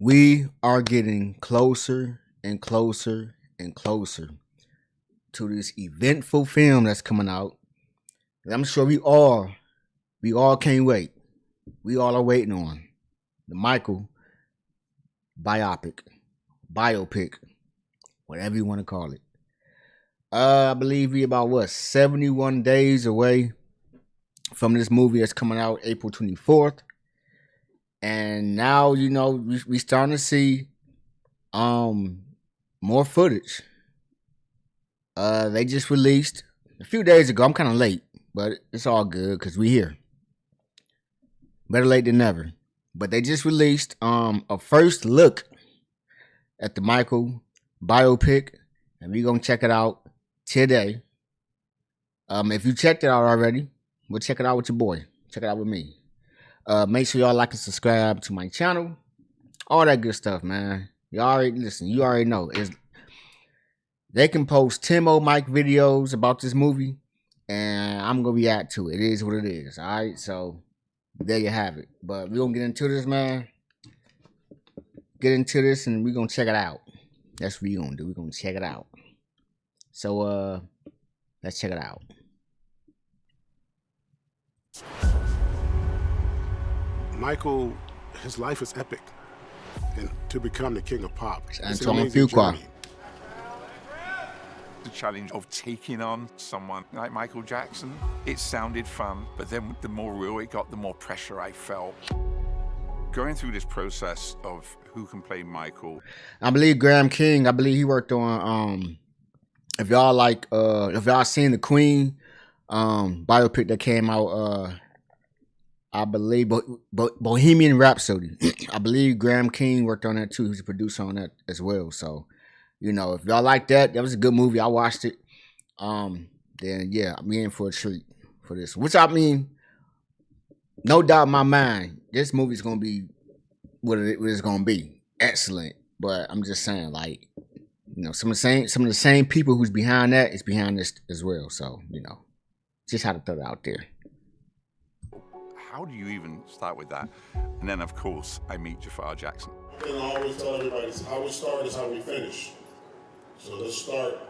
We are getting closer and closer and closer to this eventful film that's coming out. And I'm sure we all can't wait. We all are waiting on the Michael biopic, whatever you want to call it. I believe we about 71 days away from this movie that's coming out April 24th. And now, we starting to see more footage. They just released a few days ago. I'm kind of late, but it's all good because we here. Better late than never. But they just released a first look at the Michael biopic, and we're gonna check it out today. If you checked it out already, we'll check it out with your boy. Check it out with me. Make sure y'all like and subscribe to my channel. All that good stuff, man. You already know. They can post 10 more Mike videos about this movie, and I'm gonna react to it. It is what it is. Alright, so there you have it. But we're gonna get into this, man. Get into this and we're gonna check it out. That's what we're gonna do. We're gonna check it out. So let's check it out. Michael, his life is epic, and to become the king of pop, it's an Antoine amazing Fuqua. journey. The challenge of taking on someone like Michael Jackson, it sounded fun, but then the more real it got, the more pressure I felt. Going through this process of who can play Michael. I believe Graham King, he worked on if y'all seen the Queen biopic that came out I believe Bohemian Rhapsody. I believe Graham King worked on that too. He's a producer on that as well. So, if y'all like that was a good movie. I watched it. Then yeah, I'm in for a treat for this. Which I mean, no doubt in my mind, this movie's gonna be what it's gonna be. Excellent. But I'm just saying, like, some of the same people who's behind that is behind this as well. So, just had to throw it out there. How do you even start with that? And then, of course, I meet Jafar Jackson. And I always tell everybody, how we start is how we finish. So let's start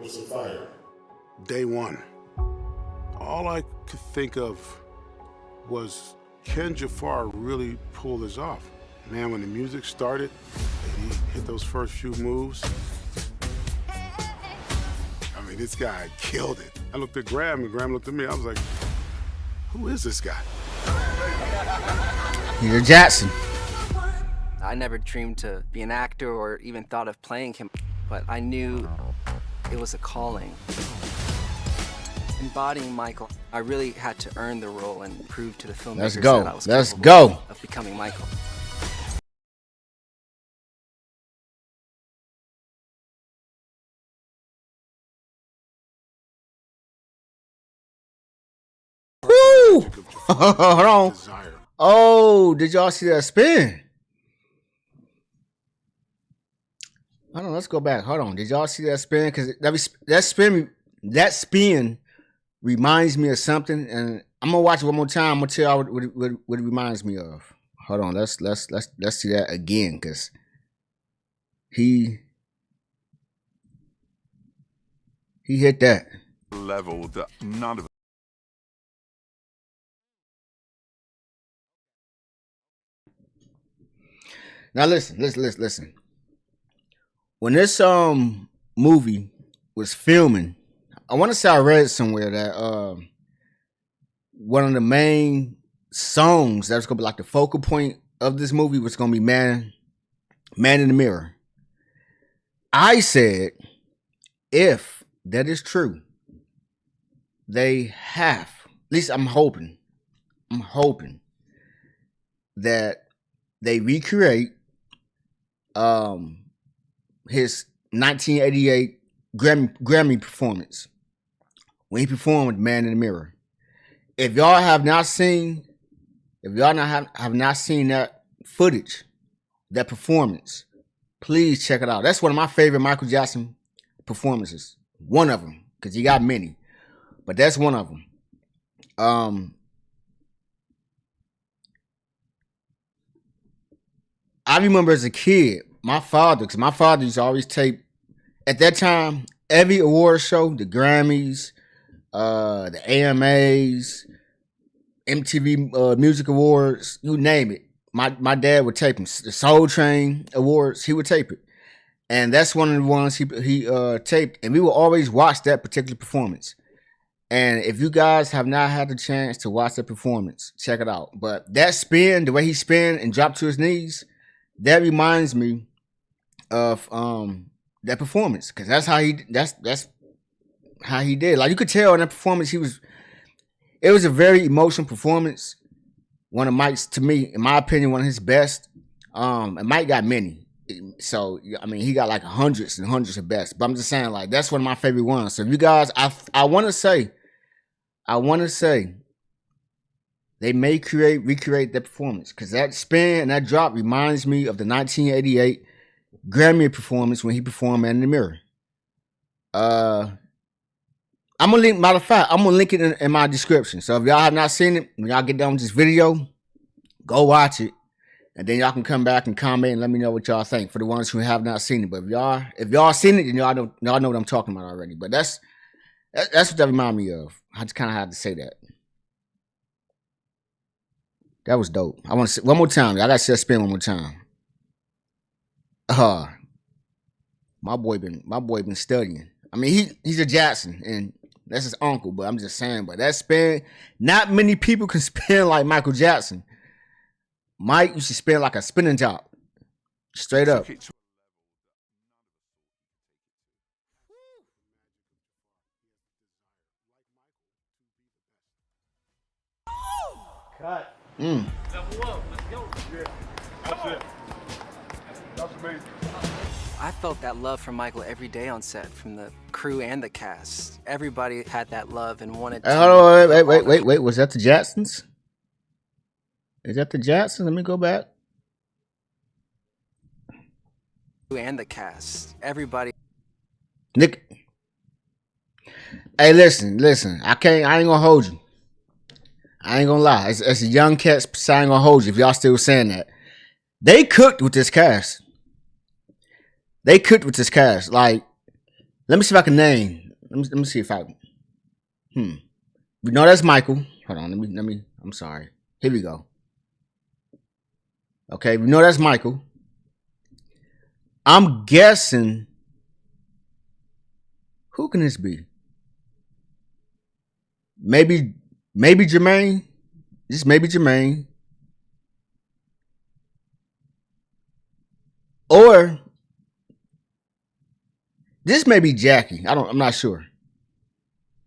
with some fire. Day one, all I could think of was, can Jafar really pull this off? Man, when the music started, and he hit those first few moves, I mean, this guy killed it. I looked at Graham, and Graham looked at me. I was like, who is this guy? He's a Jackson. I never dreamed to be an actor or even thought of playing him, but I knew it was a calling. Embodying Michael, I really had to earn the role and prove to the filmmakers that I was capable of becoming Michael. Woo! Hold on. Oh, did y'all see that spin? Hold on, let's go back. Hold on. Did y'all see that spin? Because that spin reminds me of something, and I'm gonna watch it one more time. I'm gonna tell y'all what it reminds me of. Hold on, let's see that again, because he hit that Level that none of Now listen. When this movie was filming, I want to say I read somewhere that one of the main songs that was gonna be like the focal point of this movie was gonna be Man in the Mirror. I said, if that is true, they have, at least I'm hoping that they recreate his 1988 Grammy performance when he performed Man in the Mirror. If y'all have not seen that footage, that performance, please check it out. That's one of my favorite Michael Jackson performances. One of them, because he got many, but that's one of them. I remember as a kid, my father, because my father used to always tape, at that time, every award show, the Grammys, the AMAs, MTV Music Awards, you name it. My dad would tape them. The Soul Train Awards, he would tape it. And that's one of the ones he taped. And we would always watch that particular performance. And if you guys have not had the chance to watch that performance, check it out. But that spin, the way he spin and dropped to his knees, that reminds me of that performance. Because that's how he did. Like, you could tell in that performance, it was a very emotional performance. One of Mike's, to me, in my opinion, one of his best. And Mike got many. So, I mean, he got like hundreds and hundreds of best. But I'm just saying, like, that's one of my favorite ones. So if you guys, I want to say, they may recreate that performance. Because that spin and that drop reminds me of the 1988 Grammy performance when he performed Man in the Mirror. I'm gonna link, matter of fact, I'm gonna link it in my description. So if y'all have not seen it, when y'all get done with this video, go watch it. And then y'all can come back and comment and let me know what y'all think for the ones who have not seen it. But if y'all seen it, then y'all know what I'm talking about already. But that's what that reminded me of. I just kind of had to say that. That was dope. I want to say one more time. I got to say spin one more time. My boy been studying. I mean, he's a Jackson and that's his uncle. But I'm just saying. But that spin, not many people can spin like Michael Jackson. Mike used to spin like a spinning top. Straight up. Cut. Mm. Level up. Let's go. Yeah. That's it. That's amazing. I felt that love from Michael every day on set, from the crew and the cast. Everybody had that love and wanted to. Hold on, wait. Was that the Jacksons? Is that the Jacksons? Let me go back. And the cast. Everybody. Nick. Hey, listen. I ain't gonna hold you. I ain't gonna lie. As a young cat, I ain't gonna hold you if y'all still saying that. They cooked with this cast. Like, let me see if I can name. Let me see if I. We know that's Michael. Hold on. Let me. I'm sorry. Here we go. Okay, we know that's Michael. I'm guessing. Who can this be? Maybe Jermaine. Just maybe Jermaine. Or this may be Jackie. I'm not sure.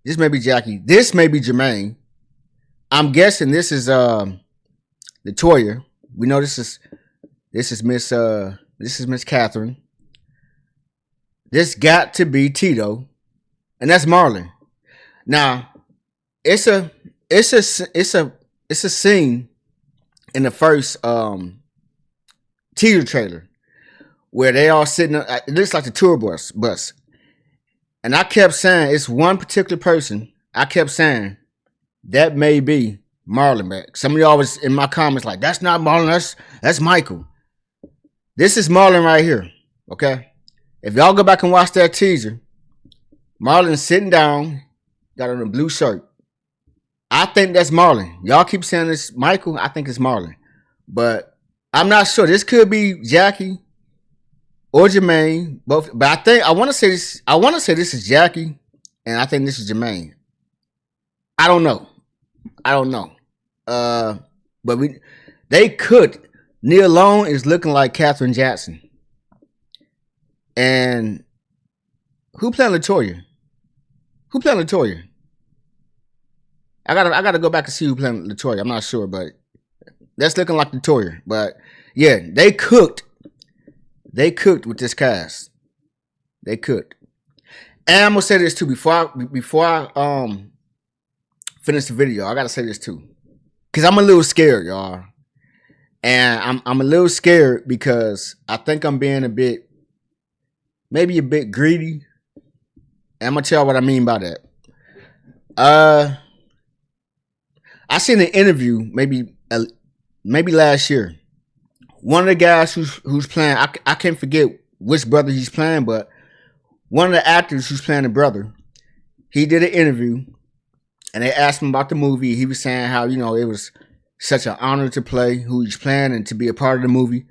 This may be Jackie. This may be Jermaine. I'm guessing this is Latoya. We know this is Miss Catherine. This got to be Tito, and that's Marlon. Now, it's a scene in the first teaser trailer where they all sitting. It looks like the tour bus, and I kept saying it's one particular person. I kept saying that may be Marlon. Back. Some of y'all was in my comments like, that's not Marlon. That's Michael. This is Marlon right here. Okay. If y'all go back and watch that teaser, Marlon's sitting down, got on a blue shirt. I think that's Marlon. Y'all keep saying it's Michael. I think it's Marlon. But I'm not sure. This could be Jackie or Jermaine. Both. But I want to say this is Jackie, and I think this is Jermaine. I don't know. But they could. Neil Lone is looking like Katherine Jackson. And who playing Latoya? I gotta go back and see who playing Latoya. I'm not sure, but that's looking like Latoya. But yeah, they cooked with this cast. They cooked. And I'm gonna say this too before I finish the video. I gotta say this too, cause I'm a little scared, y'all. And I'm a little scared because I think I'm being maybe a bit greedy. And I'm gonna tell you what I mean by that. I seen an interview maybe last year one of the guys who's playing, I can't forget which brother he's playing, but one of the actors who's playing the brother, he did an interview, and they asked him about the movie. He was saying how, it was such an honor to play who he's playing and to be a part of the movie.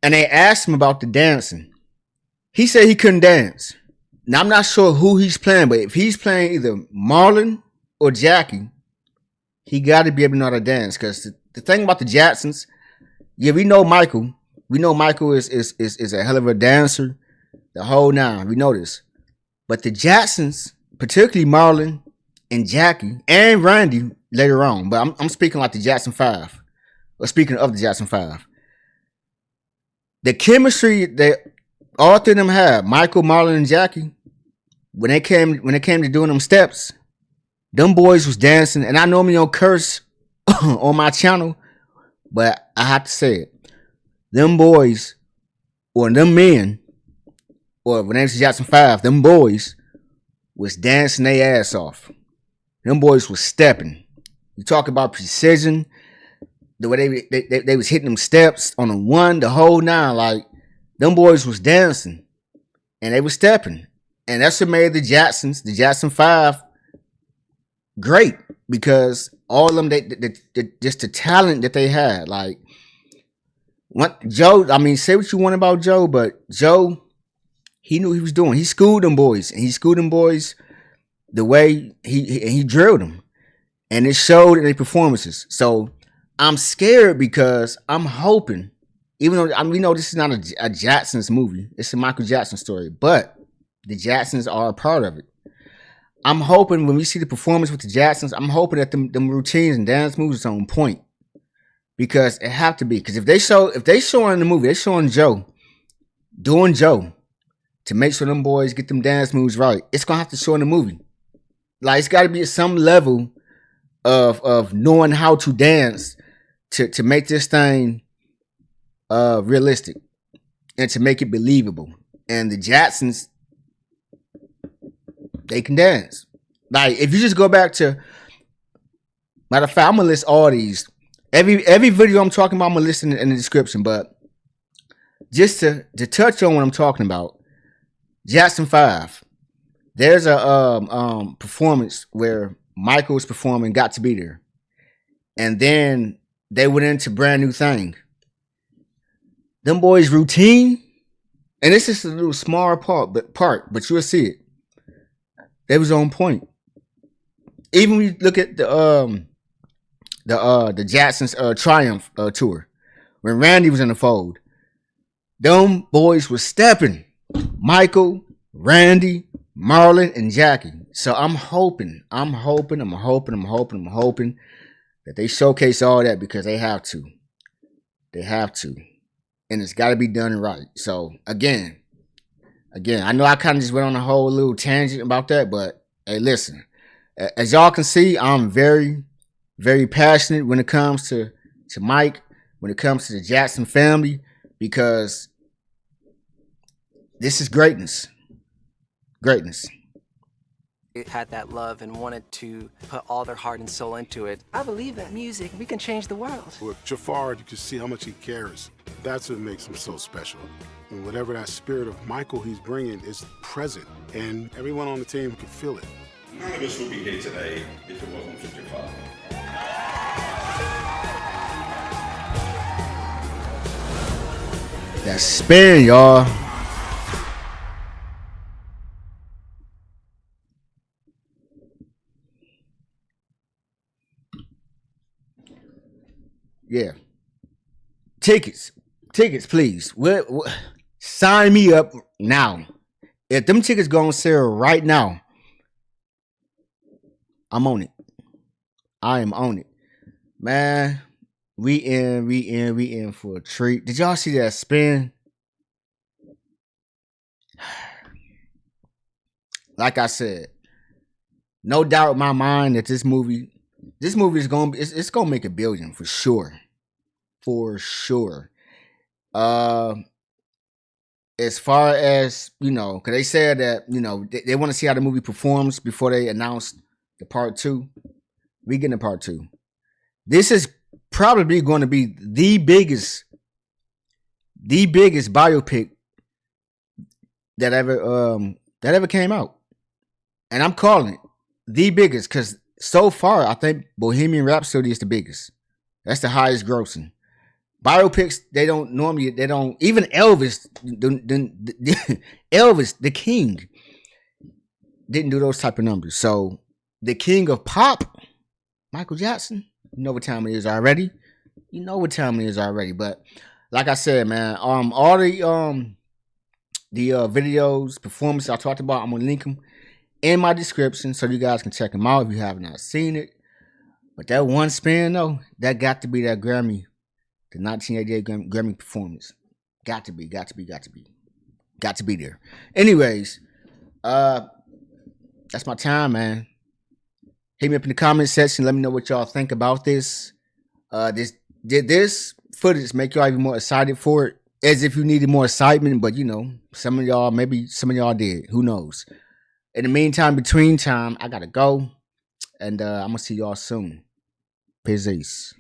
And they asked him about the dancing. He said he couldn't dance. Now, I'm not sure who he's playing, but if he's playing either Marlon or Jackie, he got to be able to know how to dance. Because the thing about the Jacksons, yeah, we know Michael. We know Michael is a hell of a dancer. The whole nine. We know this. But the Jacksons, particularly Marlon and Jackie and Randy later on, but I'm speaking like the Jackson 5. Or speaking of the Jackson 5. The chemistry that all three of them had, Michael, Marlon, and Jackie, when it came to doing them steps, them boys was dancing. And I normally don't curse on my channel, but I have to say it. Them boys, or them men, or when it's Jackson 5, them boys was dancing their ass off. Them boys was stepping. You talk about precision, the way they was hitting them steps on the one, the whole nine. Like, them boys was dancing and they was stepping. And that's what made the Jacksons, the Jackson 5, great, because all of them, they just the talent that they had. Like, what Joe, I mean, say what you want about Joe, but Joe, he knew what he was doing. He schooled them boys, and he schooled them boys the way he drilled them, and it showed in their performances. So I'm scared because I'm hoping, even though we know this is not a Jackson's movie, it's a Michael Jackson story, but the Jacksons are a part of it. I'm hoping when we see the performance with the Jacksons, I'm hoping that them routines and dance moves are on point, because it have to be. Because if they show in the movie, they showing Joe doing Joe to make sure them boys get them dance moves right, it's gonna have to show in the movie. Like, it's got to be at some level of knowing how to dance to make this thing realistic and to make it believable. And the Jacksons, they can dance. Like, if you just go back to, matter of fact, I'm gonna list all these. Every video I'm talking about, I'm gonna list in the description. But just to touch on what I'm talking about, Jackson 5. There's a performance where Michael was performing Got to Be There. And then they went into Brand New Thing. Them boys' routine, and it's just a little small part, but you'll see it. They was on point. Even when you look at the Jacksons Triumph tour, when Randy was in the fold, them boys was stepping. Michael, Randy, Marlon, and Jackie. So I'm hoping that they showcase all that, because they have to. They have to. And it's got to be done right. So again, I know I kind of just went on a whole little tangent about that, but hey, listen, as y'all can see, I'm very, very passionate when it comes to Mike, when it comes to the Jackson family, because this is greatness. Greatness. It had that love and wanted to put all their heart and soul into it. I believe that music, we can change the world. With Jafar, you can see how much he cares. That's what makes him so special. And whatever that spirit of Michael he's bringing is present, and everyone on the team can feel it. None of us would be here today if it wasn't for Jafar. That spin, y'all. Yeah. Tickets, please. What, sign me up now. If them tickets go on sale right now, I'm on it. I am on it. Man, we in for a treat. Did y'all see that spin? Like I said, no doubt in my mind that this movie is gonna be, it's gonna make $1 billion for sure. For sure. As far as, because they said that, they want to see how the movie performs before they announce the part 2. We getting a part 2. This is probably going to be the biggest the biggest biopic that ever came out. And I'm calling it the biggest because so far I think Bohemian Rhapsody is the biggest. That's the highest grossing. Biopics, they don't even Elvis, Elvis, the king, didn't do those type of numbers. So the king of pop, Michael Jackson, you know what time it is already. But like I said, man, all the videos, performances I talked about, I'm gonna link them in my description so you guys can check them out if you have not seen it. But that one spin though, that got to be that Grammy, the 1988 Grammy performance. Got to be there. Anyways, that's my time, man. Hit me up in the comment section. Let me know what y'all think about this. Did this footage make y'all even more excited for it? As if you needed more excitement, but some of y'all did. Who knows? In the meantime, between time, I gotta go. And I'm gonna see y'all soon. Peace.